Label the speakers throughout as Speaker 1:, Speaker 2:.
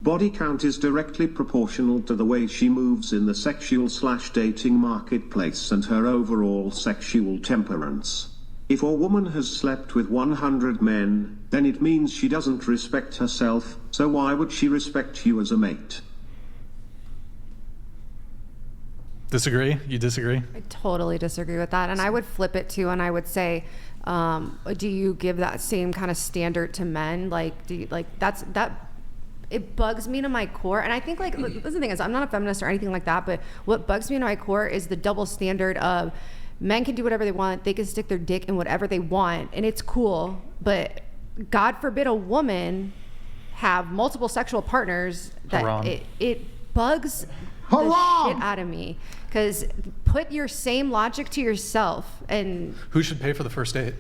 Speaker 1: Body count is directly proportional to the way she moves in the sexual/dating marketplace and her overall sexual temperance. If a woman has slept with 100 men, then it means she doesn't respect herself, so why would she respect you as a mate?
Speaker 2: Disagree? You disagree?
Speaker 3: I totally disagree with that. And I would flip it too, and I would say, do you give that same kind of standard to men? Like, do you, like, it bugs me to my core. And I think, like, look, the thing is, I'm not a feminist or anything like that, but what bugs me to my core is the double standard of men can do whatever they want. They can stick their dick in whatever they want, and it's cool. But God forbid a woman have multiple sexual partners. That it bugs the shit out of me. Because put your same logic to yourself. And
Speaker 2: who should pay for the first date?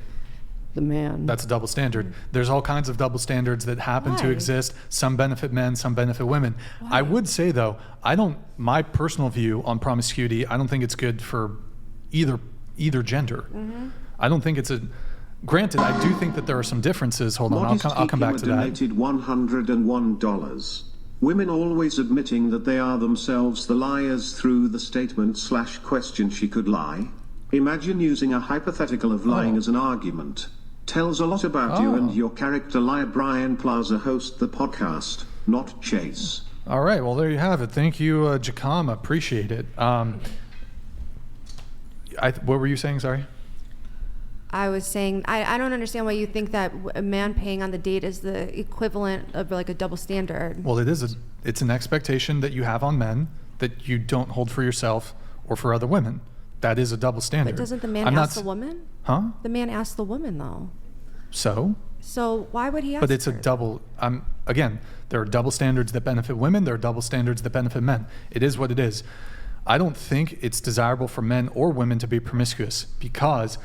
Speaker 3: The man.
Speaker 2: That's a double standard. There's all kinds of double standards that happen to exist. Some benefit men, some benefit women. Why? I would say though, my personal view on promiscuity, I don't think it's good for either gender. Mm-hmm. I don't think it's granted, I do think that there are some differences. Hold on, I'll come back to that.
Speaker 1: Donated $101. Women always admitting that they are themselves the liars through the statement/question she could lie. Imagine using a hypothetical of lying as an argument. Tells a lot about you and your character. Liar Brian Plaza host the podcast, not Chase.
Speaker 2: All right, well there you have it. Thank you, Jacama. Appreciate it. What were you saying? Sorry.
Speaker 3: I was saying, I don't understand why you think that a man paying on the date is the equivalent of like a double standard.
Speaker 2: Well, it's an expectation that you have on men that you don't hold for yourself or for other women. That is a double standard.
Speaker 3: But doesn't the man ask the woman?
Speaker 2: Huh?
Speaker 3: The man asks the woman though.
Speaker 2: So
Speaker 3: why would he ask
Speaker 2: But it's
Speaker 3: her?
Speaker 2: a double, again, there are double standards that benefit women, there are double standards that benefit men. It is what it is. I don't think it's desirable for men or women to be promiscuous because,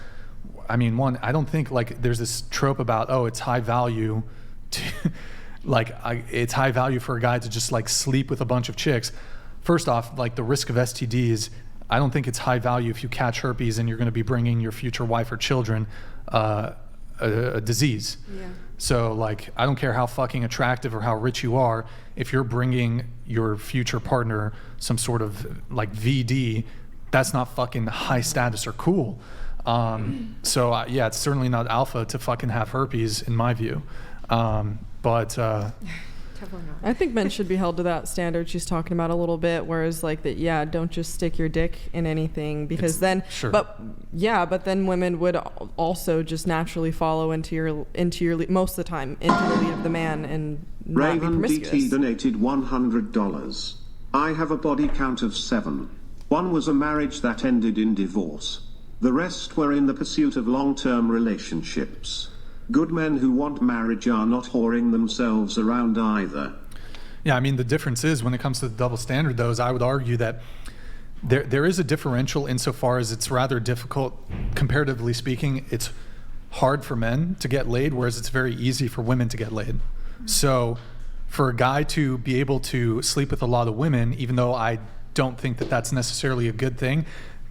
Speaker 2: one, I don't think like there's this trope about, it's high value to, it's high value for a guy to just like sleep with a bunch of chicks. First off, like the risk of STDs, I don't think it's high value if you catch herpes and you're going to be bringing your future wife or children a disease. Yeah. So like, I don't care how fucking attractive or how rich you are, if you're bringing your future partner some sort of like VD, that's not fucking high status or cool. So yeah, it's certainly not alpha to fucking have herpes in my view.
Speaker 4: I think men should be held to that standard she's talking about a little bit, whereas like that, yeah, don't just stick your dick in anything because
Speaker 2: sure.
Speaker 4: But then women would also just naturally follow into your most of the time into the lead of the man and not be promiscuous.
Speaker 1: BT donated $100. I have a body count of 7. One was a marriage that ended in divorce. The rest were in the pursuit of long-term relationships. Good men who want marriage are not whoring themselves around either.
Speaker 2: Yeah, the difference is when it comes to the double standard, though, is I would argue that there is a differential insofar as it's rather difficult, comparatively speaking. It's hard for men to get laid, whereas it's very easy for women to get laid. So for a guy to be able to sleep with a lot of women, even though I don't think that that's necessarily a good thing,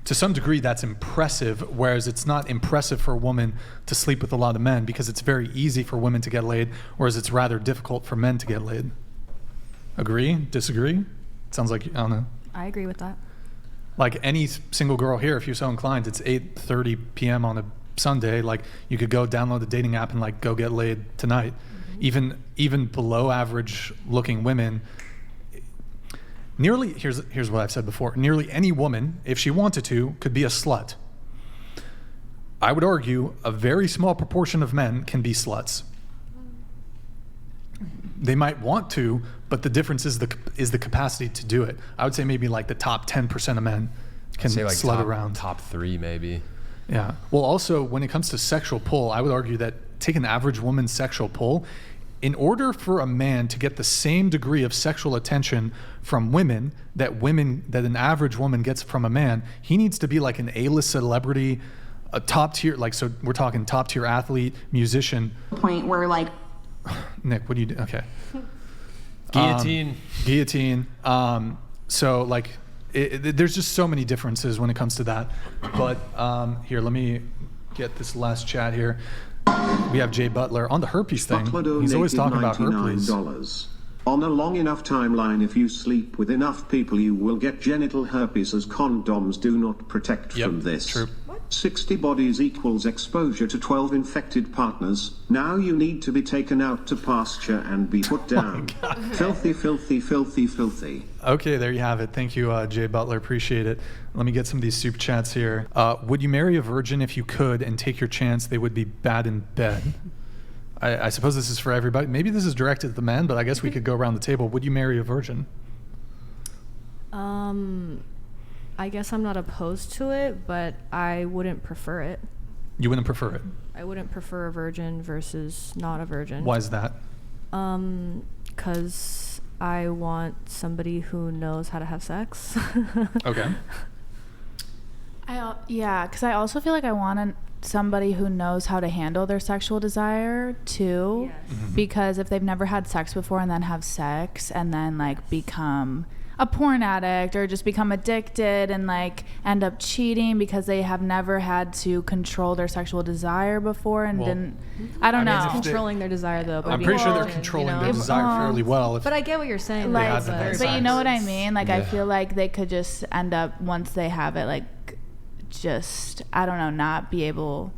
Speaker 2: to some degree that's impressive, whereas it's not impressive for a woman to sleep with a lot of men because it's very easy for women to get laid, whereas it's rather difficult for men to get laid. Agree? Disagree? Sounds like, I don't know.
Speaker 5: I agree with that.
Speaker 2: Like any single girl here, if you're so inclined, it's 8:30 p.m. on a Sunday, like you could go download the dating app and like go get laid tonight. Mm-hmm. Even below average looking women, here's what I've said before. Nearly any woman, if she wanted to, could be a slut. I would argue a very small proportion of men can be sluts. They might want to, but the difference is the capacity to do it. I would say maybe like the top 10% of men can slut around.
Speaker 6: Top 3 maybe.
Speaker 2: Yeah. Well, also when it comes to sexual pull, I would argue that take an average woman's sexual pull. In order for a man to get the same degree of sexual attention from women that an average woman gets from a man, he needs to be like an A-list celebrity, a top tier, like, so we're talking top tier athlete, musician.
Speaker 7: Point where like,
Speaker 2: Nick, what do you do? Okay.
Speaker 6: Guillotine.
Speaker 2: So like, there's just so many differences when it comes to that. But here, let me get this last chat here. We have Jay Butler on the herpes thing. He's always talking about herpes.
Speaker 1: On a long enough timeline, if you sleep with enough people, you will get genital herpes, as condoms do not protect from this.
Speaker 2: True.
Speaker 1: 60 bodies equals exposure to 12 infected partners. Now you need to be taken out to pasture and be put down. Filthy, filthy, filthy, filthy.
Speaker 2: Okay, there you have it. Thank you, Jay Butler. Appreciate it. Let me get some of these super chats here. Would you marry a virgin if you could and take your chance they would be bad in bed? I suppose this is for everybody. Maybe this is directed at the men, but I guess we could go around the table. Would you marry a virgin?
Speaker 5: I guess I'm not opposed to it, but I wouldn't prefer it.
Speaker 2: You wouldn't prefer it?
Speaker 5: I wouldn't prefer a virgin versus not a virgin.
Speaker 2: Why is that?
Speaker 5: 'Cause I want somebody who knows how to have sex.
Speaker 2: Okay.
Speaker 6: Yeah, because I also feel like I want somebody who knows how to handle their sexual desire too.
Speaker 5: Yes.
Speaker 6: Because if they've never had sex before and then have sex and then like become a porn addict or just become addicted and like end up cheating because they have never had to control their sexual desire before and I don't know.
Speaker 5: Controlling their desire though.
Speaker 2: I'm pretty sure they're controlling their desire fairly well.
Speaker 5: But I get what you're saying.
Speaker 6: Like,
Speaker 2: but
Speaker 6: you know what I mean? Like, I feel like they could just end up, once they have it, like, just, I don't know, not be able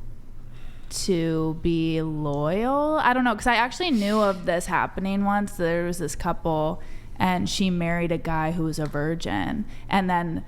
Speaker 6: to be loyal. I don't know, because I actually knew of this happening once. There was this couple, and she married a guy who was a virgin, and then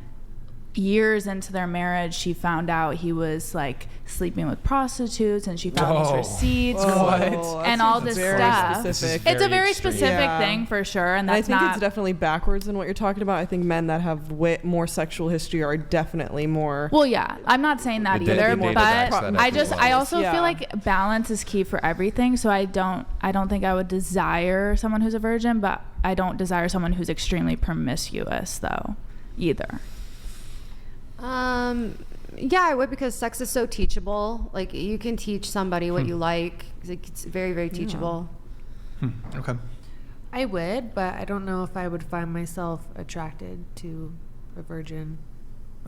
Speaker 6: years into their marriage, she found out he was like sleeping with prostitutes, and she found these receipts and all this stuff.
Speaker 4: Specific.
Speaker 6: It's a very specific thing for sure, and that's
Speaker 4: I think it's definitely backwards in what you're talking about. I think men that have way more sexual history are definitely more.
Speaker 6: Well, yeah, I'm not saying that either, but I also
Speaker 4: Yeah.
Speaker 6: feel like balance is key for everything. So I don't think I would desire someone who's a virgin, but I don't desire someone who's extremely promiscuous though, either.
Speaker 3: Yeah, I would, because sex is so teachable. Like, you can teach somebody what you like. It's very, very teachable.
Speaker 2: Okay.
Speaker 7: I would, but I don't know if I would find myself attracted to a virgin.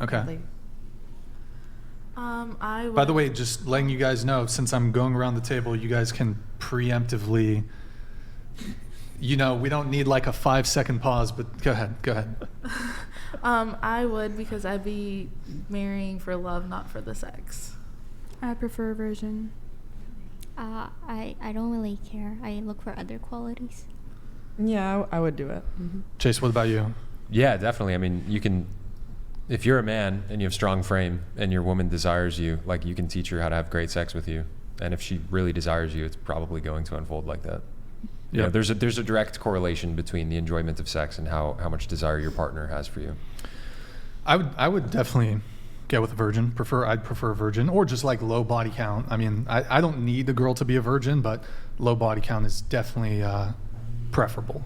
Speaker 2: Okay.
Speaker 7: Really.
Speaker 6: I would.
Speaker 2: By the way, just letting you guys know, since I'm going around the table, you guys can preemptively, we don't need like a 5-second pause, but go ahead.
Speaker 8: I would, because I'd be marrying for love, not for the sex.
Speaker 5: I prefer a virgin.
Speaker 9: I don't really care. I look for other qualities.
Speaker 4: Yeah, I would do it. Mm-hmm.
Speaker 2: Chase, what about you?
Speaker 10: Yeah, definitely. I mean, you can, if you're a man and you have strong frame and your woman desires you, like, you can teach her how to have great sex with you. And if she really desires you, it's probably going to unfold like that.
Speaker 2: Yeah,
Speaker 10: there's a direct correlation between the enjoyment of sex and how much desire your partner has for you.
Speaker 2: I would definitely get with a virgin. I'd prefer a virgin, or just like low body count. I mean, I don't need the girl to be a virgin, but low body count is definitely preferable.